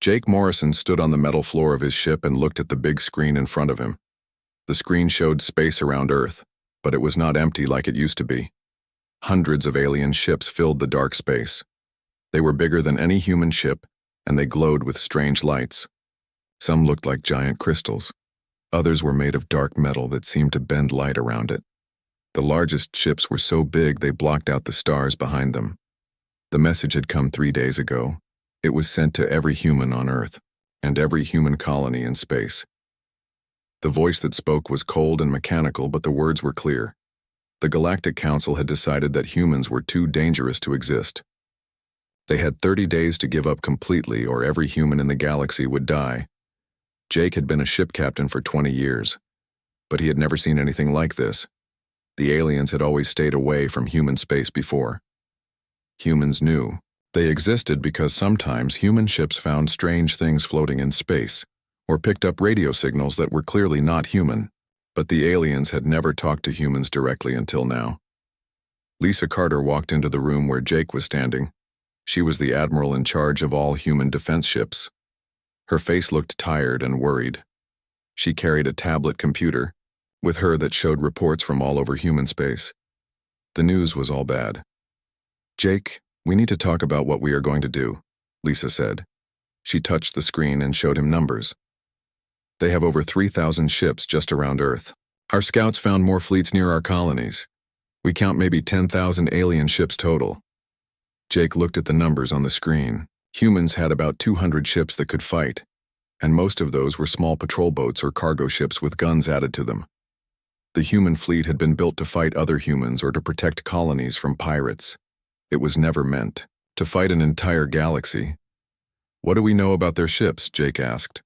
Jake Morrison stood on the metal floor of his ship and looked at the big screen in front of him. The screen showed space around Earth, but it was not empty like it used to be. Hundreds of alien ships filled the dark space. They were bigger than any human ship, and they glowed with strange lights. Some looked like giant crystals. Others were made of dark metal that seemed to bend light around it. The largest ships were so big they blocked out the stars behind them. The message had come 3 days ago. It was sent to every human on Earth, and every human colony in space. The voice that spoke was cold and mechanical, but the words were clear. The Galactic Council had decided that humans were too dangerous to exist. They had 30 days to give up completely, or every human in the galaxy would die. Jake had been a ship captain for 20 years, but he had never seen anything like this. The aliens had always stayed away from human space before. Humans knew. They existed because sometimes human ships found strange things floating in space, or picked up radio signals that were clearly not human, but the aliens had never talked to humans directly until now. Lisa Carter walked into the room where Jake was standing. She was the admiral in charge of all human defense ships. Her face looked tired and worried. She carried a tablet computer with her that showed reports from all over human space. The news was all bad. "Jake, we need to talk about what we are going to do," Lisa said. She touched the screen and showed him numbers. "They have over 3,000 ships just around Earth. Our scouts found more fleets near our colonies. We count maybe 10,000 alien ships total." Jake looked at the numbers on the screen. Humans had about 200 ships that could fight, and most of those were small patrol boats or cargo ships with guns added to them. The human fleet had been built to fight other humans or to protect colonies from pirates. It was never meant to fight an entire galaxy. "What do we know about their ships?" Jake asked.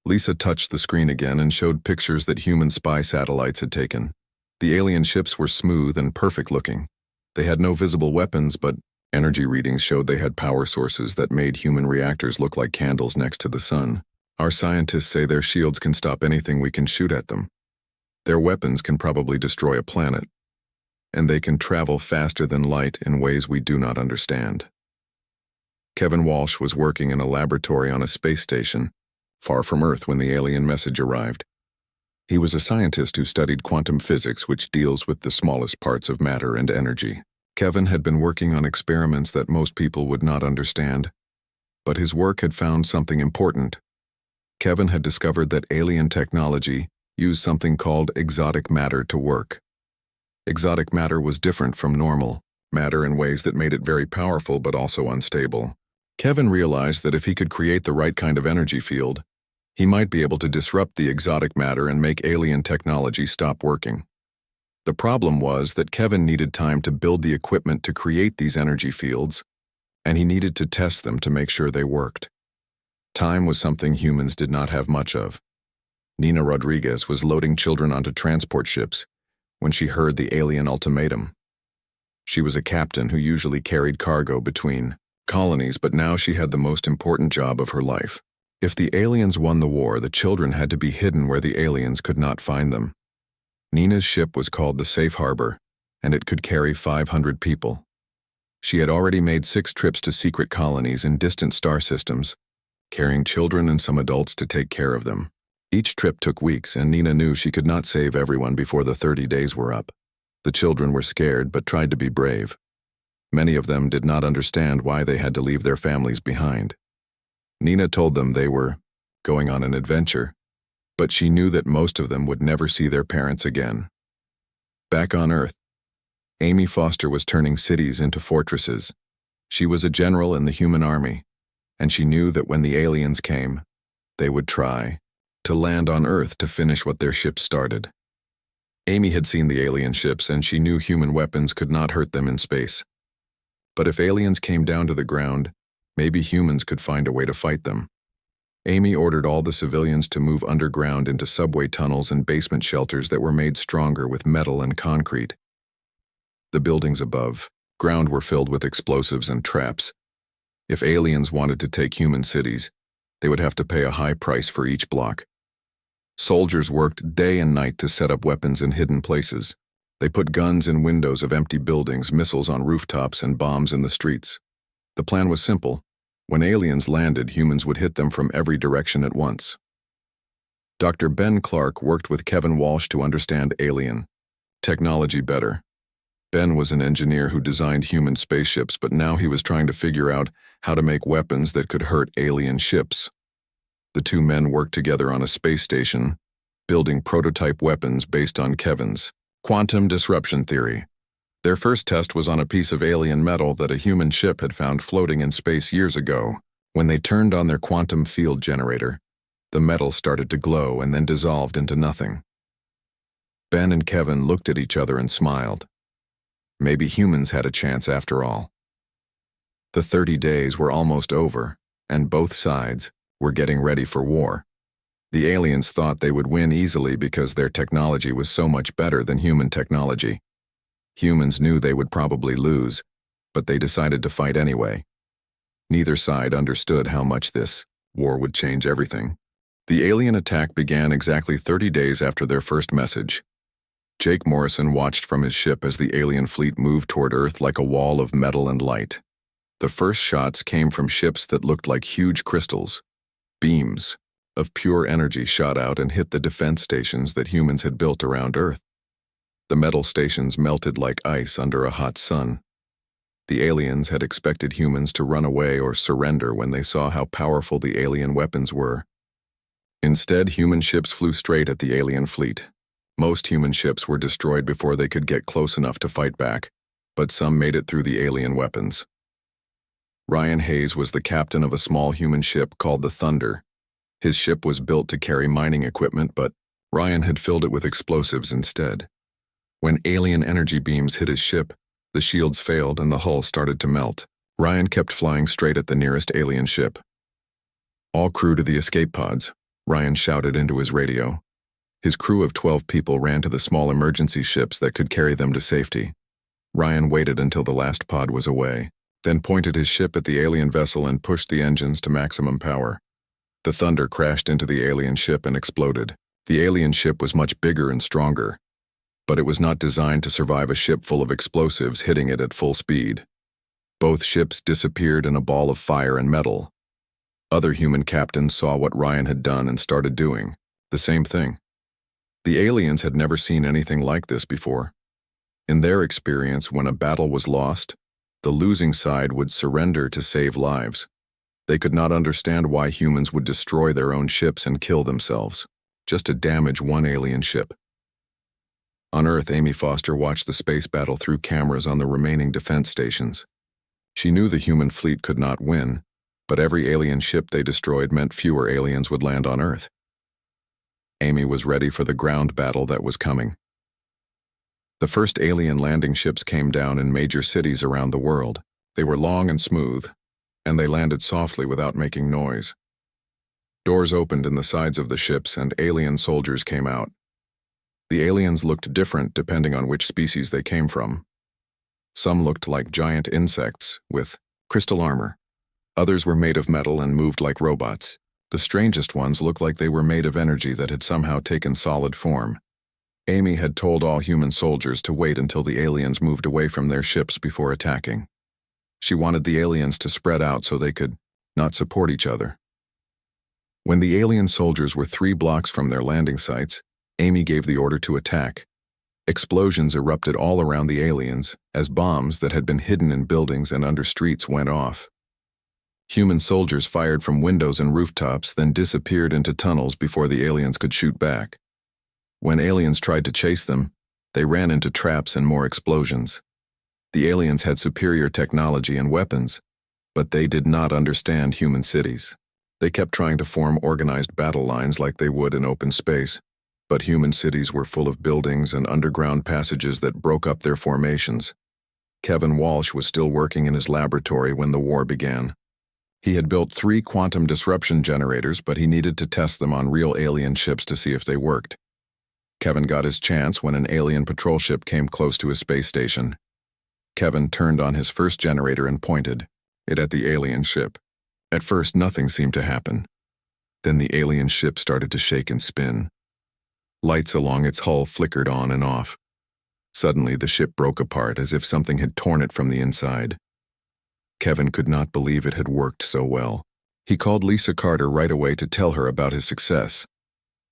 Lisa touched the screen again and showed pictures that human spy satellites had taken. The alien ships were smooth and perfect looking. They had no visible weapons, but energy readings showed they had power sources that made human reactors look like candles next to the sun. "Our scientists say their shields can stop anything we can shoot at them. Their weapons can probably destroy a planet, and they can travel faster than light in ways we do not understand." Kevin Walsh was working in a laboratory on a space station far from Earth when the alien message arrived. He was a scientist who studied quantum physics, which deals with the smallest parts of matter and energy. Kevin had been working on experiments that most people would not understand, but his work had found something important. Kevin had discovered that alien technology used something called exotic matter to work. Exotic matter was different from normal matter in ways that made it very powerful but also unstable. Kevin realized that if he could create the right kind of energy field, he might be able to disrupt the exotic matter and make alien technology stop working. The problem was that Kevin needed time to build the equipment to create these energy fields, and he needed to test them to make sure they worked. Time was something humans did not have much of. Nina Rodriguez was loading children onto transport ships when she heard the alien ultimatum. She was a captain who usually carried cargo between colonies, but now she had the most important job of her life. If the aliens won the war, the children had to be hidden where the aliens could not find them. Nina's ship was called the Safe Harbor, and it could carry 500 people. She had already made 6 trips to secret colonies in distant star systems, carrying children and some adults to take care of them. Each trip took weeks, and Nina knew she could not save everyone before the 30 days were up. The children were scared but tried to be brave. Many of them did not understand why they had to leave their families behind. Nina told them they were going on an adventure, but she knew that most of them would never see their parents again. Back on Earth, Amy Foster was turning cities into fortresses. She was a general in the human army, and she knew that when the aliens came, they would try to land on Earth to finish what their ship started. Amy had seen the alien ships, and she knew human weapons could not hurt them in space. But if aliens came down to the ground, maybe humans could find a way to fight them. Amy ordered all the civilians to move underground into subway tunnels and basement shelters that were made stronger with metal and concrete. The buildings above ground were filled with explosives and traps. If aliens wanted to take human cities, they would have to pay a high price for each block. Soldiers worked day and night to set up weapons in hidden places. They put guns in windows of empty buildings, missiles on rooftops, and bombs in the streets. The plan was simple: When aliens landed, humans would hit them from every direction at once. Dr. Ben Clark worked with Kevin Walsh to understand alien technology better. Ben was an engineer who designed human spaceships, but now he was trying to figure out how to make weapons that could hurt alien ships. The two men worked together on a space station, building prototype weapons based on Kevin's quantum disruption theory. Their first test was on a piece of alien metal that a human ship had found floating in space years ago. When they turned on their quantum field generator, the metal started to glow and then dissolved into nothing. Ben and Kevin looked at each other and smiled. Maybe humans had a chance after all. The 30 days were almost over, and both sides were getting ready for war. The aliens thought they would win easily because their technology was so much better than human technology. Humans knew they would probably lose, but they decided to fight anyway. Neither side understood how much this war would change everything. The alien attack began exactly 30 days after their first message. Jake Morrison watched from his ship as the alien fleet moved toward Earth like a wall of metal and light. The first shots came from ships that looked like huge crystals. Beams of pure energy shot out and hit the defense stations that humans had built around Earth. The metal stations melted like ice under a hot sun. The aliens had expected humans to run away or surrender when they saw how powerful the alien weapons were. Instead, human ships flew straight at the alien fleet. Most human ships were destroyed before they could get close enough to fight back, but some made it through the alien weapons. Ryan Hayes was the captain of a small human ship called the Thunder. His ship was built to carry mining equipment, but Ryan had filled it with explosives instead. When alien energy beams hit his ship, the shields failed and the hull started to melt. Ryan kept flying straight at the nearest alien ship. "All crew to the escape pods," Ryan shouted into his radio. His crew of 12 people ran to the small emergency ships that could carry them to safety. Ryan waited until the last pod was away, then pointed his ship at the alien vessel and pushed the engines to maximum power. The Thunder crashed into the alien ship and exploded. The alien ship was much bigger and stronger, but it was not designed to survive a ship full of explosives hitting it at full speed. Both ships disappeared in a ball of fire and metal. Other human captains saw what Ryan had done and started doing the same thing. The aliens had never seen anything like this before. In their experience, when a battle was lost, the losing side would surrender to save lives. They could not understand why humans would destroy their own ships and kill themselves, just to damage one alien ship. On Earth, Amy Foster watched the space battle through cameras on the remaining defense stations. She knew the human fleet could not win, but every alien ship they destroyed meant fewer aliens would land on Earth. Amy was ready for the ground battle that was coming. The first alien landing ships came down in major cities around the world. They were long and smooth, and they landed softly without making noise. Doors opened in the sides of the ships and alien soldiers came out. The aliens looked different depending on which species they came from. Some looked like giant insects with crystal armor. Others were made of metal and moved like robots. The strangest ones looked like they were made of energy that had somehow taken solid form. Amy had told all human soldiers to wait until the aliens moved away from their ships before attacking. She wanted the aliens to spread out so they could not support each other. When the alien soldiers were 3 blocks from their landing sites, Amy gave the order to attack. Explosions erupted all around the aliens as bombs that had been hidden in buildings and under streets went off. Human soldiers fired from windows and rooftops, then disappeared into tunnels before the aliens could shoot back. When aliens tried to chase them, they ran into traps and more explosions. The aliens had superior technology and weapons, but they did not understand human cities. They kept trying to form organized battle lines like they would in open space, but human cities were full of buildings and underground passages that broke up their formations. Kevin Walsh was still working in his laboratory when the war began. He had built 3 quantum disruption generators, but he needed to test them on real alien ships to see if they worked. Kevin got his chance when an alien patrol ship came close to his space station. Kevin turned on his first generator and pointed it at the alien ship. At first, nothing seemed to happen. Then the alien ship started to shake and spin. Lights along its hull flickered on and off. Suddenly, the ship broke apart as if something had torn it from the inside. Kevin could not believe it had worked so well. He called Lisa Carter right away to tell her about his success.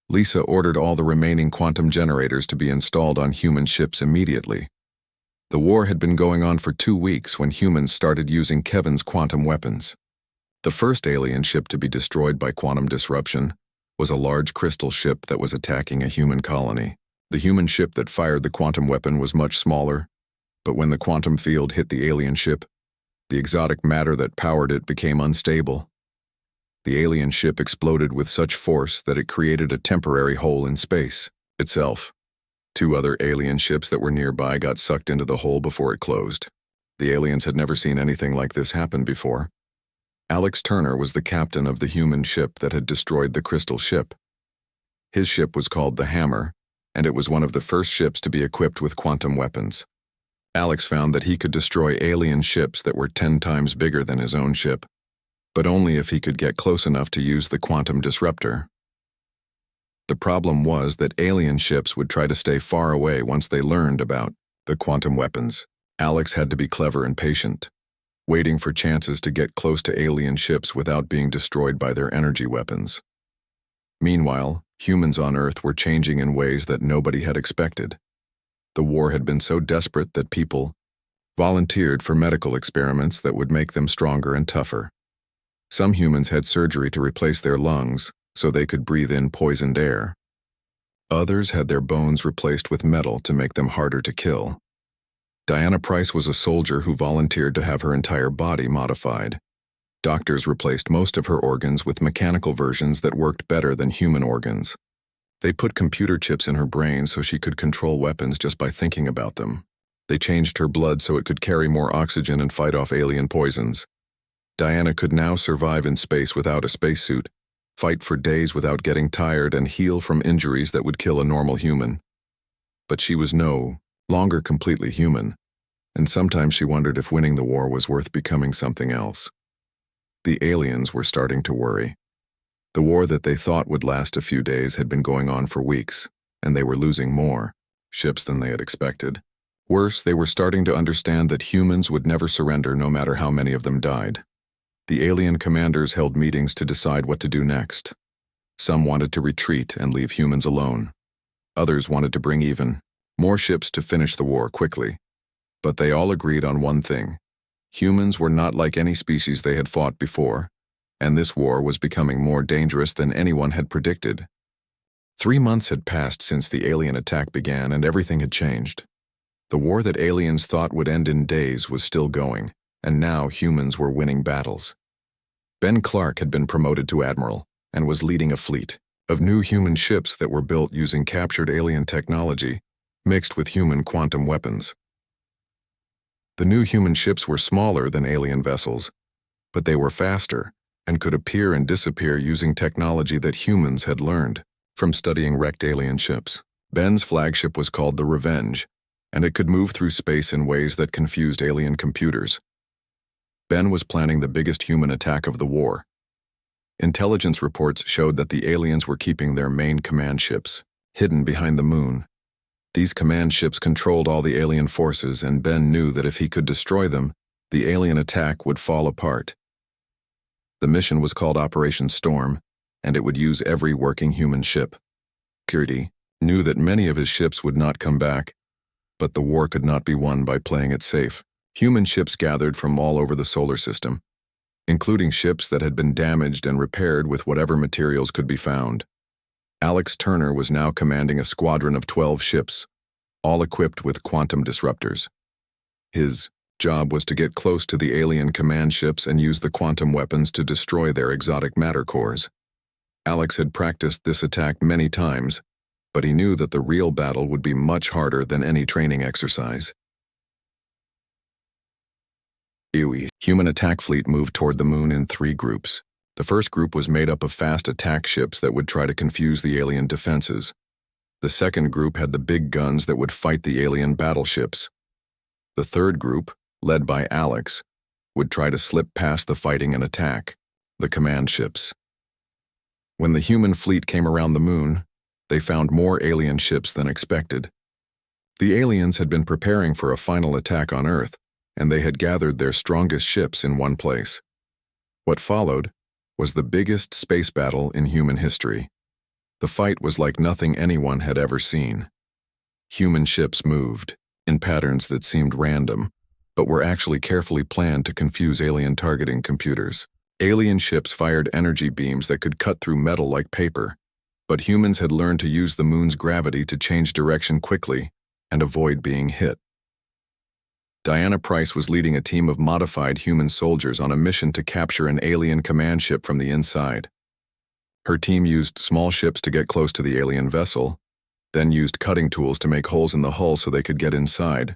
Lisa ordered all the remaining quantum generators to be installed on human ships immediately. The war had been going on for 2 weeks when humans started using Kevin's quantum weapons. The first alien ship to be destroyed by quantum disruption was a large crystal ship that was attacking a human colony. The human ship that fired the quantum weapon was much smaller, but when the quantum field hit the alien ship, the exotic matter that powered it became unstable. The alien ship exploded with such force that it created a temporary hole in space itself. 2 other alien ships that were nearby got sucked into the hole before it closed. The aliens had never seen anything like this happen before. Alex Turner was the captain of the human ship that had destroyed the crystal ship. His ship was called the Hammer, and it was one of the first ships to be equipped with quantum weapons. Alex found that he could destroy alien ships that were 10 times bigger than his own ship, but only if he could get close enough to use the quantum disruptor. The problem was that alien ships would try to stay far away once they learned about the quantum weapons. Alex had to be clever and patient, waiting for chances to get close to alien ships without being destroyed by their energy weapons. Meanwhile, humans on Earth were changing in ways that nobody had expected. The war had been so desperate that people volunteered for medical experiments that would make them stronger and tougher. Some humans had surgery to replace their lungs so they could breathe in poisoned air. Others had their bones replaced with metal to make them harder to kill. Diana Price was a soldier who volunteered to have her entire body modified. Doctors replaced most of her organs with mechanical versions that worked better than human organs. They put computer chips in her brain so she could control weapons just by thinking about them. They changed her blood so it could carry more oxygen and fight off alien poisons. Diana could now survive in space without a spacesuit, fight for days without getting tired, and heal from injuries that would kill a normal human. But she was no longer completely human, and sometimes she wondered if winning the war was worth becoming something else. The aliens were starting to worry. The war that they thought would last a few days had been going on for weeks, and they were losing more ships than they had expected. Worse, they were starting to understand that humans would never surrender no matter how many of them died. The alien commanders held meetings to decide what to do next. Some wanted to retreat and leave humans alone. Others wanted to bring even more ships to finish the war quickly. But they all agreed on one thing. Humans were not like any species they had fought before, and this war was becoming more dangerous than anyone had predicted. 3 months had passed since the alien attack began, and everything had changed. The war that aliens thought would end in days was still going, and now humans were winning battles. Ben Clark had been promoted to admiral and was leading a fleet of new human ships that were built using captured alien technology mixed with human quantum weapons. The new human ships were smaller than alien vessels, but they were faster and could appear and disappear using technology that humans had learned from studying wrecked alien ships. Ben's flagship was called the Revenge, and it could move through space in ways that confused alien computers. Ben was planning the biggest human attack of the war. Intelligence reports showed that the aliens were keeping their main command ships hidden behind the moon. These command ships controlled all the alien forces, and Ben knew that if he could destroy them, the alien attack would fall apart. The mission was called Operation Storm, and it would use every working human ship. Security knew that many of his ships would not come back, but the war could not be won by playing it safe. Human ships gathered from all over the solar system, including ships that had been damaged and repaired with whatever materials could be found. Alex Turner was now commanding a squadron of 12 ships, all equipped with quantum disruptors. His job was to get close to the alien command ships and use the quantum weapons to destroy their exotic matter cores. Alex had practiced this attack many times, but he knew that the real battle would be much harder than any training exercise. Human attack fleet moved toward the moon in 3 groups. The first group was made up of fast attack ships that would try to confuse the alien defenses. The second group had the big guns that would fight the alien battleships. The third group, led by Alex, would try to slip past the fighting and attack the command ships. When the human fleet came around the moon, they found more alien ships than expected. The aliens had been preparing for a final attack on Earth, and they had gathered their strongest ships in one place. What followed was the biggest space battle in human history. The fight was like nothing anyone had ever seen. Human ships moved in patterns that seemed random, but were actually carefully planned to confuse alien targeting computers. Alien ships fired energy beams that could cut through metal like paper, but humans had learned to use the moon's gravity to change direction quickly and avoid being hit. Diana Price was leading a team of modified human soldiers on a mission to capture an alien command ship from the inside. Her team used small ships to get close to the alien vessel, then used cutting tools to make holes in the hull so they could get inside.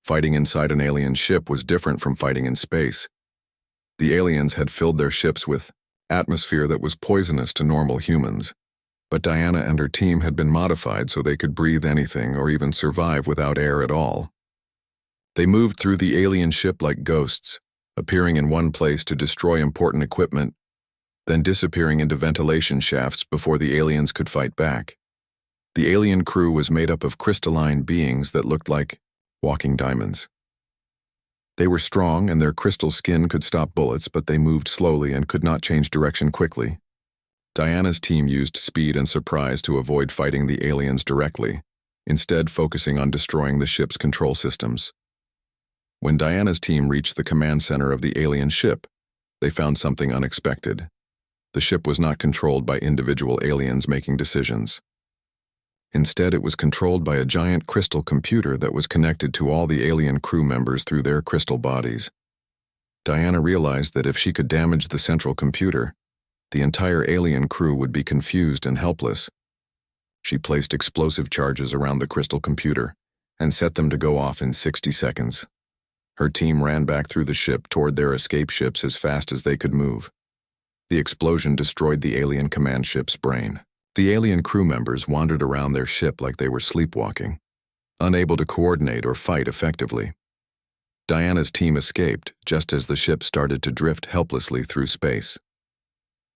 Fighting inside an alien ship was different from fighting in space. The aliens had filled their ships with atmosphere that was poisonous to normal humans, but Diana and her team had been modified so they could breathe anything or even survive without air at all. They moved through the alien ship like ghosts, appearing in one place to destroy important equipment, then disappearing into ventilation shafts before the aliens could fight back. The alien crew was made up of crystalline beings that looked like walking diamonds. They were strong and their crystal skin could stop bullets, but they moved slowly and could not change direction quickly. Diana's team used speed and surprise to avoid fighting the aliens directly, instead focusing on destroying the ship's control systems. When Diana's team reached the command center of the alien ship, they found something unexpected. The ship was not controlled by individual aliens making decisions. Instead, it was controlled by a giant crystal computer that was connected to all the alien crew members through their crystal bodies. Diana realized that if she could damage the central computer, the entire alien crew would be confused and helpless. She placed explosive charges around the crystal computer and set them to go off in 60 seconds. Her team ran back through the ship toward their escape ships as fast as they could move. The explosion destroyed the alien command ship's brain. The alien crew members wandered around their ship like they were sleepwalking, unable to coordinate or fight effectively. Diana's team escaped just as the ship started to drift helplessly through space.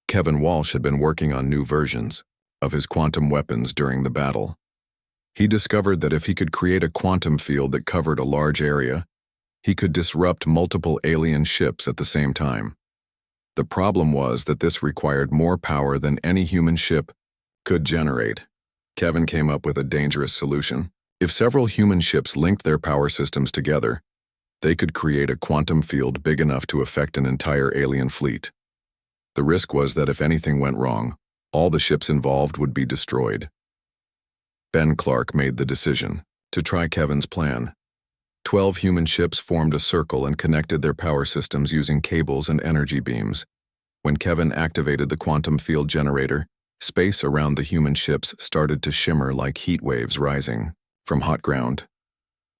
Kevin Walsh had been working on new versions of his quantum weapons during the battle. He discovered that if he could create a quantum field that covered a large area, he could disrupt multiple alien ships at the same time. The problem was that this required more power than any human ship could generate. Kevin came up with a dangerous solution. If several human ships linked their power systems together, they could create a quantum field big enough to affect an entire alien fleet. The risk was that if anything went wrong, all the ships involved would be destroyed. Ben Clark made the decision to try Kevin's plan. 12 human ships formed a circle and connected their power systems using cables and energy beams. When Kevin activated the quantum field generator, space around the human ships started to shimmer like heat waves rising from hot ground.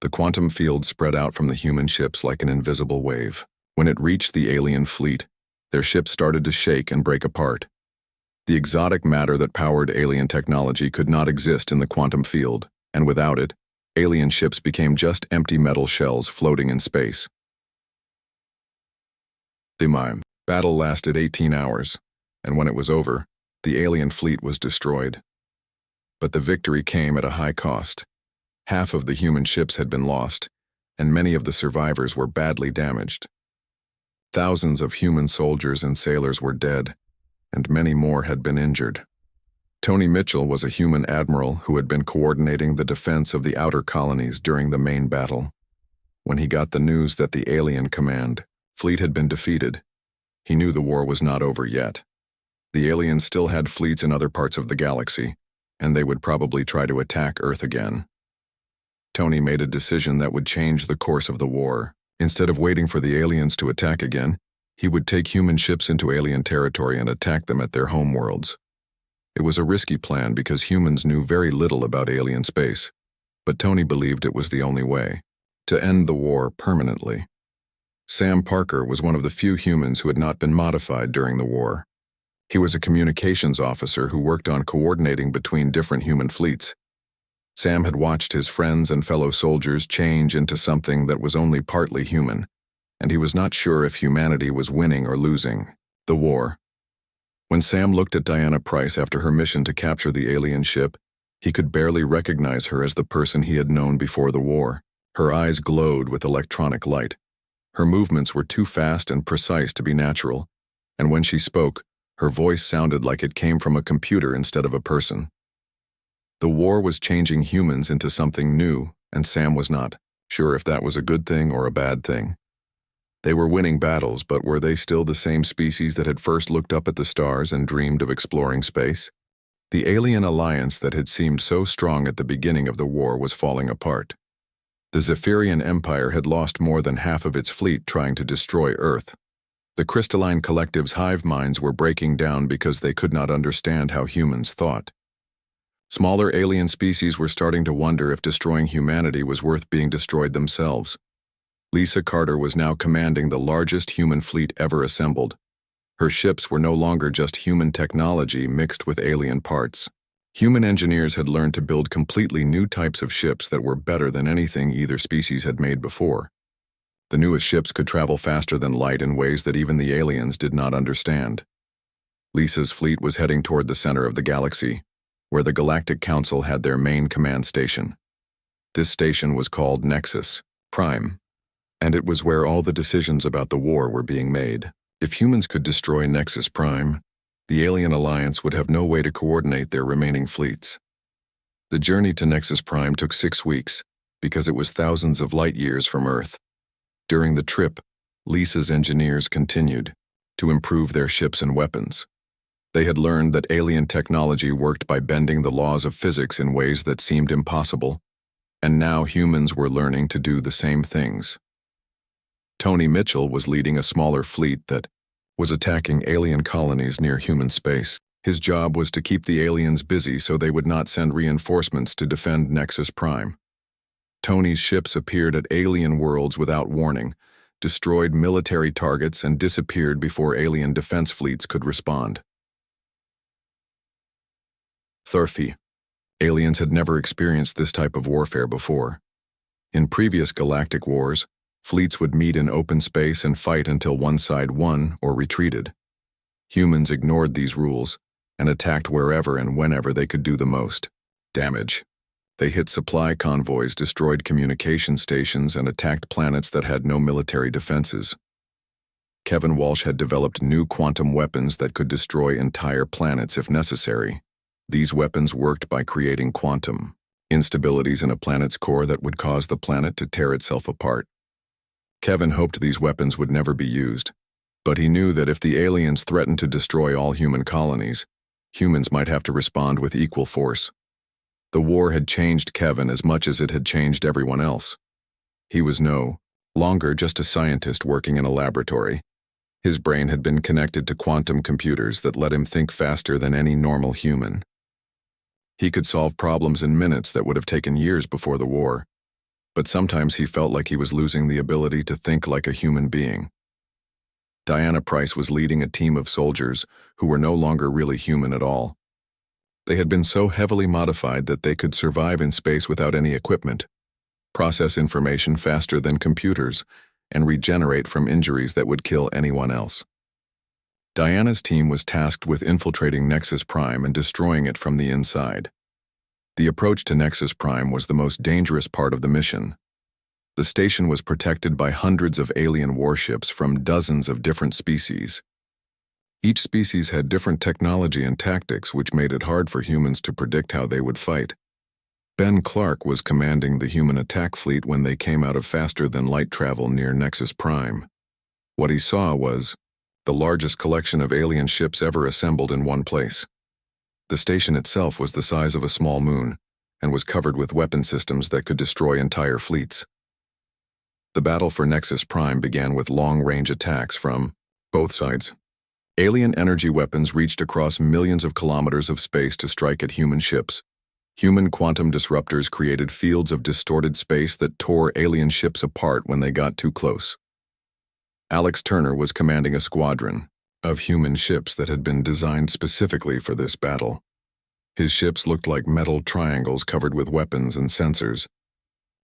The quantum field spread out from the human ships like an invisible wave. When it reached the alien fleet, their ships started to shake and break apart. The exotic matter that powered alien technology could not exist in the quantum field, and without it, alien ships became just empty metal shells floating in space. The battle lasted 18 hours, and when it was over, the alien fleet was destroyed. But the victory came at a high cost. Half of the human ships had been lost, and many of the survivors were badly damaged. Thousands of human soldiers and sailors were dead, and many more had been injured. Tony Mitchell was a human admiral who had been coordinating the defense of the outer colonies during the main battle. When he got the news that the alien command fleet had been defeated, he knew the war was not over yet. The aliens still had fleets in other parts of the galaxy, and they would probably try to attack Earth again. Tony made a decision that would change the course of the war. Instead of waiting for the aliens to attack again, he would take human ships into alien territory and attack them at their homeworlds. It was a risky plan because humans knew very little about alien space, but Tony believed it was the only way to end the war permanently. Sam Parker was one of the few humans who had not been modified during the war. He was a communications officer who worked on coordinating between different human fleets. Sam had watched his friends and fellow soldiers change into something that was only partly human, and he was not sure if humanity was winning or losing the war. When Sam looked at Diana Price after her mission to capture the alien ship, he could barely recognize her as the person he had known before the war. Her eyes glowed with electronic light. Her movements were too fast and precise to be natural, and when she spoke, her voice sounded like it came from a computer instead of a person. The war was changing humans into something new, and Sam was not sure if that was a good thing or a bad thing. They were winning battles, but were they still the same species that had first looked up at the stars and dreamed of exploring space? The alien alliance that had seemed so strong at the beginning of the war was falling apart. The Zephyrian Empire had lost more than half of its fleet trying to destroy Earth. The crystalline collective's hive minds were breaking down because they could not understand how humans thought. Smaller alien species were starting to wonder if destroying humanity was worth being destroyed themselves. Lisa Carter was now commanding the largest human fleet ever assembled. Her ships were no longer just human technology mixed with alien parts. Human engineers had learned to build completely new types of ships that were better than anything either species had made before. The newest ships could travel faster than light in ways that even the aliens did not understand. Lisa's fleet was heading toward the center of the galaxy, where the Galactic Council had their main command station. This station was called Nexus Prime, and it was where all the decisions about the war were being made. If humans could destroy Nexus Prime, the Alien Alliance would have no way to coordinate their remaining fleets. The journey to Nexus Prime took 6 weeks, because it was thousands of light years from Earth. During the trip, Lisa's engineers continued to improve their ships and weapons. They had learned that alien technology worked by bending the laws of physics in ways that seemed impossible, and now humans were learning to do the same things. Tony Mitchell was leading a smaller fleet that was attacking alien colonies near human space. His job was to keep the aliens busy so they would not send reinforcements to defend Nexus Prime. Tony's ships appeared at alien worlds without warning, destroyed military targets, and disappeared before alien defense fleets could respond. Thurfy. Aliens had never experienced this type of warfare before. In previous galactic wars, fleets would meet in open space and fight until one side won or retreated. Humans ignored these rules and attacked wherever and whenever they could do the most damage. They hit supply convoys, destroyed communication stations, and attacked planets that had no military defenses. Kevin Walsh had developed new quantum weapons that could destroy entire planets if necessary. These weapons worked by creating quantum instabilities in a planet's core that would cause the planet to tear itself apart. Kevin hoped these weapons would never be used, but he knew that if the aliens threatened to destroy all human colonies, humans might have to respond with equal force. The war had changed Kevin as much as it had changed everyone else. He was no longer just a scientist working in a laboratory. His brain had been connected to quantum computers that let him think faster than any normal human. He could solve problems in minutes that would have taken years before the war, but sometimes he felt like he was losing the ability to think like a human being. Diana Price was leading a team of soldiers who were no longer really human at all. They had been so heavily modified that they could survive in space without any equipment, process information faster than computers, and regenerate from injuries that would kill anyone else. Diana's team was tasked with infiltrating Nexus Prime and destroying it from the inside. The approach to Nexus Prime was the most dangerous part of the mission. The station was protected by hundreds of alien warships from dozens of different species. Each species had different technology and tactics, which made it hard for humans to predict how they would fight. Ben Clark was commanding the human attack fleet when they came out of faster-than-light travel near Nexus Prime. What he saw was the largest collection of alien ships ever assembled in one place. The station itself was the size of a small moon and was covered with weapon systems that could destroy entire fleets. The battle for Nexus Prime began with long-range attacks from both sides. Alien energy weapons reached across millions of kilometers of space to strike at human ships. Human quantum disruptors created fields of distorted space that tore alien ships apart when they got too close. Alex Turner was commanding a squadron of human ships that had been designed specifically for this battle. His ships looked like metal triangles covered with weapons and sensors.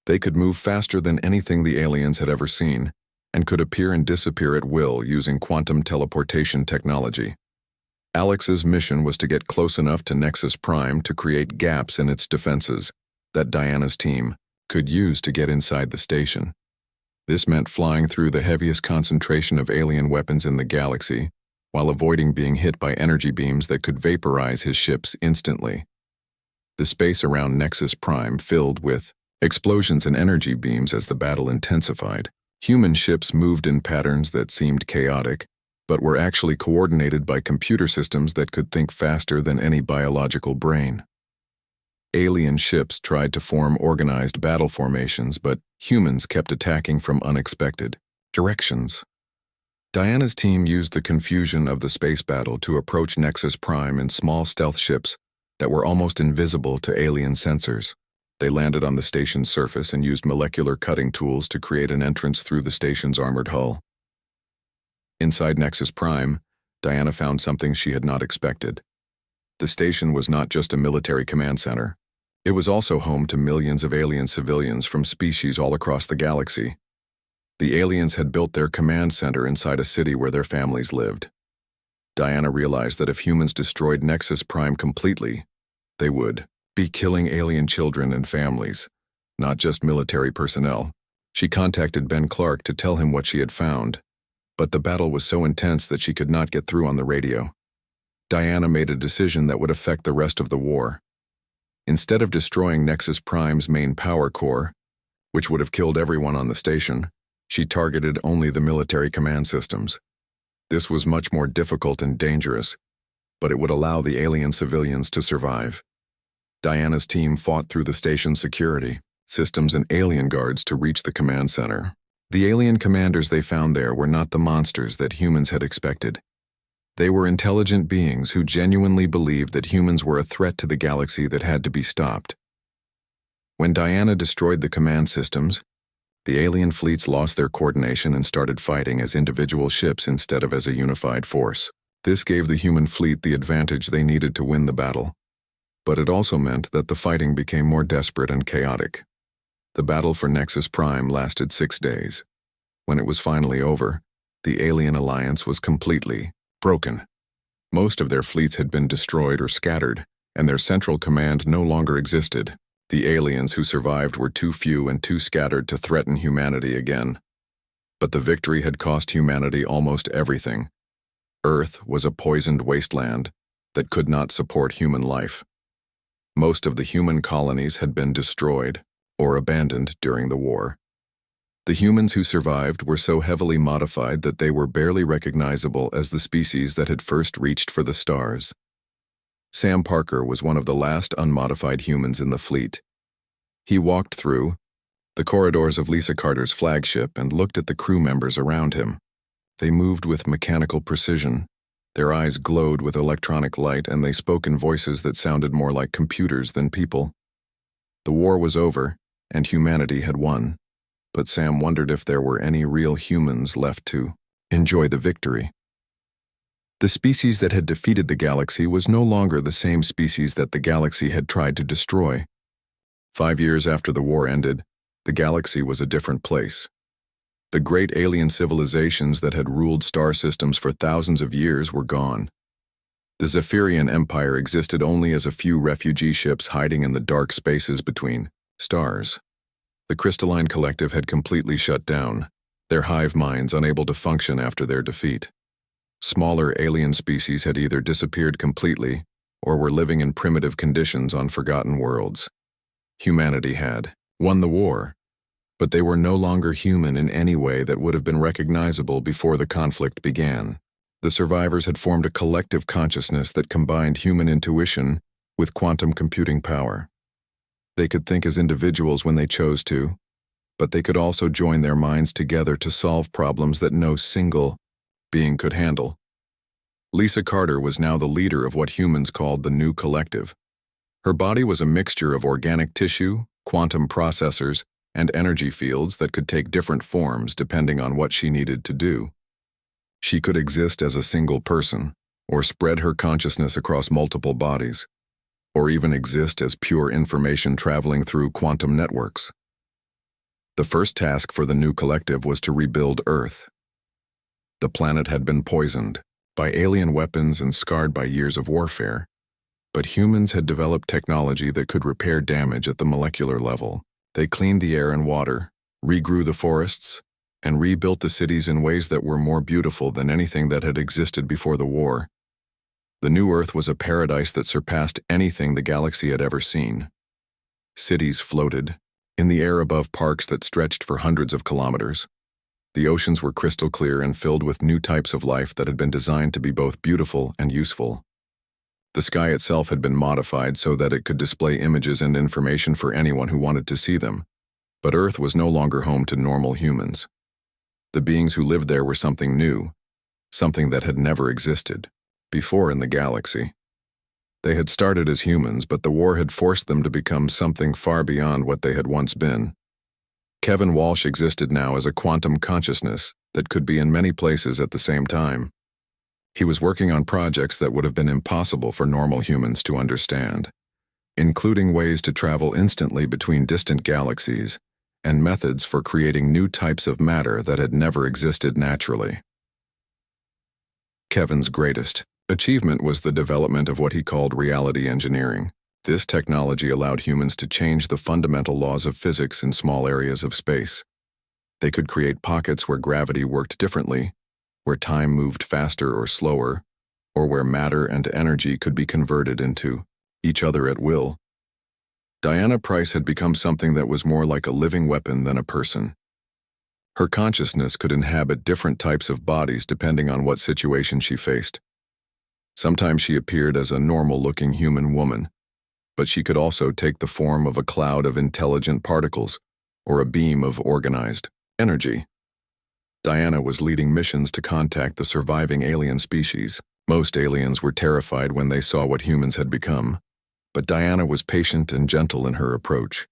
They could move faster than anything the aliens had ever seen, and could appear and disappear at will using quantum teleportation technology. Alex's mission was to get close enough to Nexus Prime to create gaps in its defenses that Diana's team could use to get inside the station. This meant flying through the heaviest concentration of alien weapons in the galaxy, while avoiding being hit by energy beams that could vaporize his ships instantly. The space around Nexus Prime filled with explosions and energy beams as the battle intensified. Human ships moved in patterns that seemed chaotic, but were actually coordinated by computer systems that could think faster than any biological brain. Alien ships tried to form organized battle formations, but humans kept attacking from unexpected directions. Diana's team used the confusion of the space battle to approach Nexus Prime in small stealth ships that were almost invisible to alien sensors. They landed on the station's surface and used molecular cutting tools to create an entrance through the station's armored hull. Inside Nexus Prime, Diana found something she had not expected. The station was not just a military command center. It was also home to millions of alien civilians from species all across the galaxy. The aliens had built their command center inside a city where their families lived. Diana realized that if humans destroyed Nexus Prime completely, they would be killing alien children and families, not just military personnel. She contacted Ben Clark to tell him what she had found, but the battle was so intense that she could not get through on the radio. Diana made a decision that would affect the rest of the war. Instead of destroying Nexus Prime's main power core, which would have killed everyone on the station, she targeted only the military command systems. This was much more difficult and dangerous, but it would allow the alien civilians to survive. Diana's team fought through the station's security systems and alien guards to reach the command center. The alien commanders they found there were not the monsters that humans had expected. They were intelligent beings who genuinely believed that humans were a threat to the galaxy that had to be stopped. When Diana destroyed the command systems, the alien fleets lost their coordination and started fighting as individual ships instead of as a unified force. This gave the human fleet the advantage they needed to win the battle. But it also meant that the fighting became more desperate and chaotic. The battle for Nexus Prime lasted 6 days. When it was finally over, the alien alliance was completely broken. Most of their fleets had been destroyed or scattered, and their central command no longer existed. The aliens who survived were too few and too scattered to threaten humanity again. But the victory had cost humanity almost everything. Earth was a poisoned wasteland that could not support human life. Most of the human colonies had been destroyed or abandoned during the war. The humans who survived were so heavily modified that they were barely recognizable as the species that had first reached for the stars. Sam Parker was one of the last unmodified humans in the fleet. He walked through the corridors of Lisa Carter's flagship and looked at the crew members around him. They moved with mechanical precision. Their eyes glowed with electronic light, and they spoke in voices that sounded more like computers than people. The war was over, and humanity had won. But Sam wondered if there were any real humans left to enjoy the victory. The species that had defeated the galaxy was no longer the same species that the galaxy had tried to destroy. 5 years after the war ended, the galaxy was a different place. The great alien civilizations that had ruled star systems for thousands of years were gone. The Zephyrian Empire existed only as a few refugee ships hiding in the dark spaces between stars. The Crystalline Collective had completely shut down, their hive minds unable to function after their defeat. Smaller alien species had either disappeared completely or were living in primitive conditions on forgotten worlds. Humanity had won the war, but they were no longer human in any way that would have been recognizable before the conflict began. The survivors had formed a collective consciousness that combined human intuition with quantum computing power. They could think as individuals when they chose to, but they could also join their minds together to solve problems that no single being could handle. Lisa Carter was now the leader of what humans called the New Collective. Her body was a mixture of organic tissue, quantum processors, and energy fields that could take different forms depending on what she needed to do. She could exist as a single person, or spread her consciousness across multiple bodies, or even exist as pure information traveling through quantum networks. The first task for the New Collective was to rebuild Earth. The planet had been poisoned by alien weapons and scarred by years of warfare, but humans had developed technology that could repair damage at the molecular level. They cleaned the air and water, regrew the forests, and rebuilt the cities in ways that were more beautiful than anything that had existed before the war. The new Earth was a paradise that surpassed anything the galaxy had ever seen. Cities floated in the air above parks that stretched for hundreds of kilometers. The oceans were crystal clear and filled with new types of life that had been designed to be both beautiful and useful. The sky itself had been modified so that it could display images and information for anyone who wanted to see them. But Earth was no longer home to normal humans. The beings who lived there were something new, something that had never existed before in the galaxy. They had started as humans, but the war had forced them to become something far beyond what they had once been. Kevin Walsh existed now as a quantum consciousness that could be in many places at the same time. He was working on projects that would have been impossible for normal humans to understand, including ways to travel instantly between distant galaxies and methods for creating new types of matter that had never existed naturally. Kevin's greatest achievement was the development of what he called reality engineering. This technology allowed humans to change the fundamental laws of physics in small areas of space. They could create pockets where gravity worked differently, where time moved faster or slower, or where matter and energy could be converted into each other at will. Diana Price had become something that was more like a living weapon than a person. Her consciousness could inhabit different types of bodies depending on what situation she faced. Sometimes she appeared as a normal-looking human woman, but she could also take the form of a cloud of intelligent particles or a beam of organized energy. Diana was leading missions to contact the surviving alien species. Most aliens were terrified when they saw what humans had become, but Diana was patient and gentle in her approach.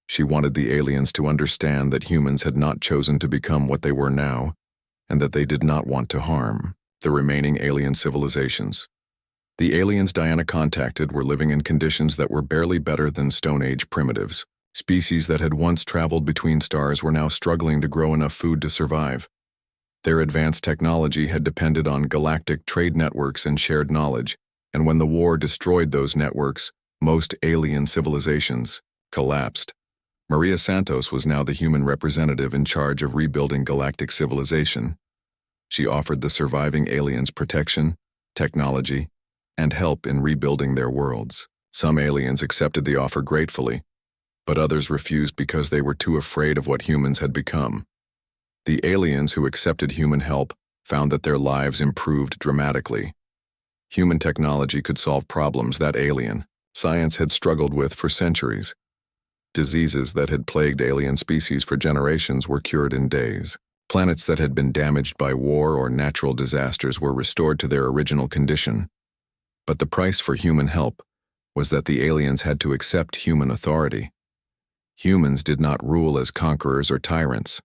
She wanted the aliens to understand that humans had not chosen to become what they were now, and that they did not want to harm the remaining alien civilizations. The aliens Diana contacted were living in conditions that were barely better than Stone Age primitives. Species that had once traveled between stars were now struggling to grow enough food to survive. Their advanced technology had depended on galactic trade networks and shared knowledge, and when the war destroyed those networks, most alien civilizations collapsed. Maria Santos was now the human representative in charge of rebuilding galactic civilization. She offered the surviving aliens protection, technology, and help in rebuilding their worlds. Some aliens accepted the offer gratefully, but others refused because they were too afraid of what humans had become. The aliens who accepted human help found that their lives improved dramatically. Human technology could solve problems that alien science had struggled with for centuries. Diseases that had plagued alien species for generations were cured in days. Planets that had been damaged by war or natural disasters were restored to their original condition. But the price for human help was that the aliens had to accept human authority. Humans did not rule as conquerors or tyrants,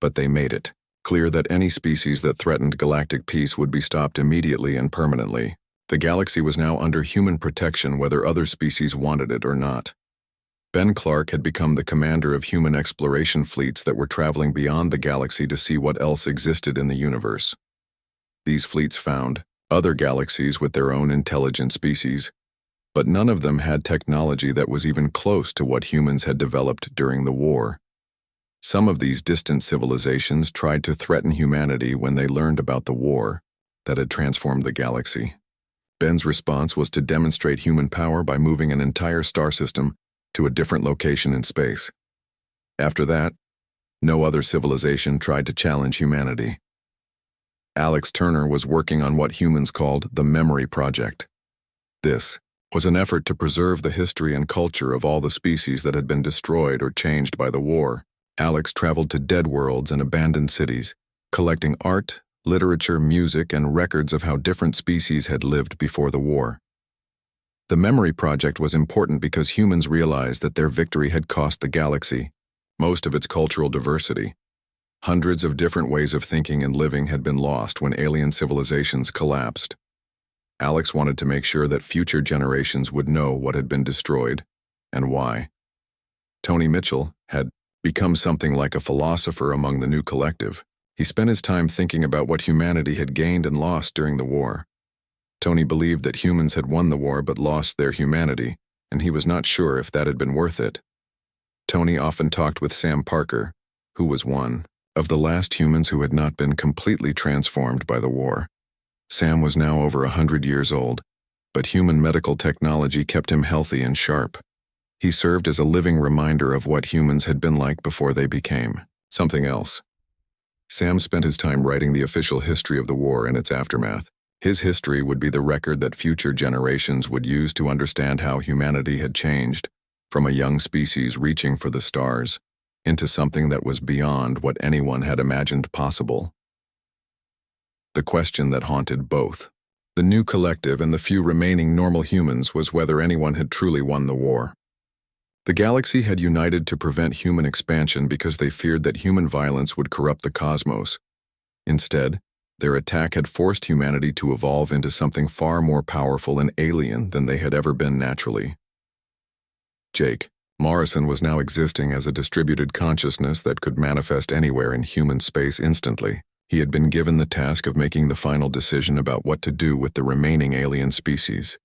but they made it clear that any species that threatened galactic peace would be stopped immediately and permanently. The galaxy was now under human protection whether other species wanted it or not. Ben Clark had become the commander of human exploration fleets that were traveling beyond the galaxy to see what else existed in the universe. These fleets found other galaxies with their own intelligent species, but none of them had technology that was even close to what humans had developed during the war. Some of these distant civilizations tried to threaten humanity when they learned about the war that had transformed the galaxy. Ben's response was to demonstrate human power by moving an entire star system to a different location in space. After that, no other civilization tried to challenge humanity. Alex Turner was working on what humans called the Memory Project. This was an effort to preserve the history and culture of all the species that had been destroyed or changed by the war. Alex traveled to dead worlds and abandoned cities, collecting art, literature, music, and records of how different species had lived before the war. The Memory Project was important because humans realized that their victory had cost the galaxy most of its cultural diversity. Hundreds of different ways of thinking and living had been lost when alien civilizations collapsed. Alex wanted to make sure that future generations would know what had been destroyed and why. Tony Mitchell had become something like a philosopher among the new collective. He spent his time thinking about what humanity had gained and lost during the war. Tony believed that humans had won the war but lost their humanity, and he was not sure if that had been worth it. Tony often talked with Sam Parker, who was one of the last humans who had not been completely transformed by the war. Sam was now over 100 years old, but human medical technology kept him healthy and sharp. He served as a living reminder of what humans had been like before they became something else. Sam spent his time writing the official history of the war and its aftermath. His history would be the record that future generations would use to understand how humanity had changed, from a young species reaching for the stars, into something that was beyond what anyone had imagined possible. The question that haunted both the new collective and the few remaining normal humans was whether anyone had truly won the war. The galaxy had united to prevent human expansion because they feared that human violence would corrupt the cosmos. Instead, their attack had forced humanity to evolve into something far more powerful and alien than they had ever been naturally. Jake Morrison was now existing as a distributed consciousness that could manifest anywhere in human space instantly. He had been given the task of making the final decision about what to do with the remaining alien species.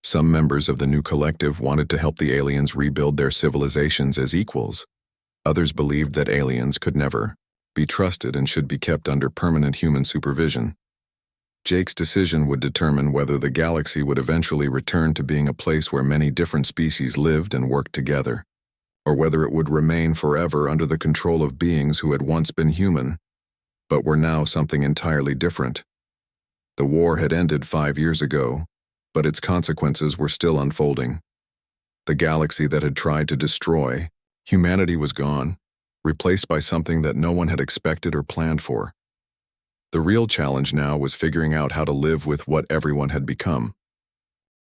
Some members of the new collective wanted to help the aliens rebuild their civilizations as equals. Others believed that aliens could never be trusted and should be kept under permanent human supervision. Jake's decision would determine whether the galaxy would eventually return to being a place where many different species lived and worked together, or whether it would remain forever under the control of beings who had once been human, but were now something entirely different. The war had ended 5 years ago, but its consequences were still unfolding. The galaxy that had tried to destroy humanity was gone, replaced by something that no one had expected or planned for. The real challenge now was figuring out how to live with what everyone had become.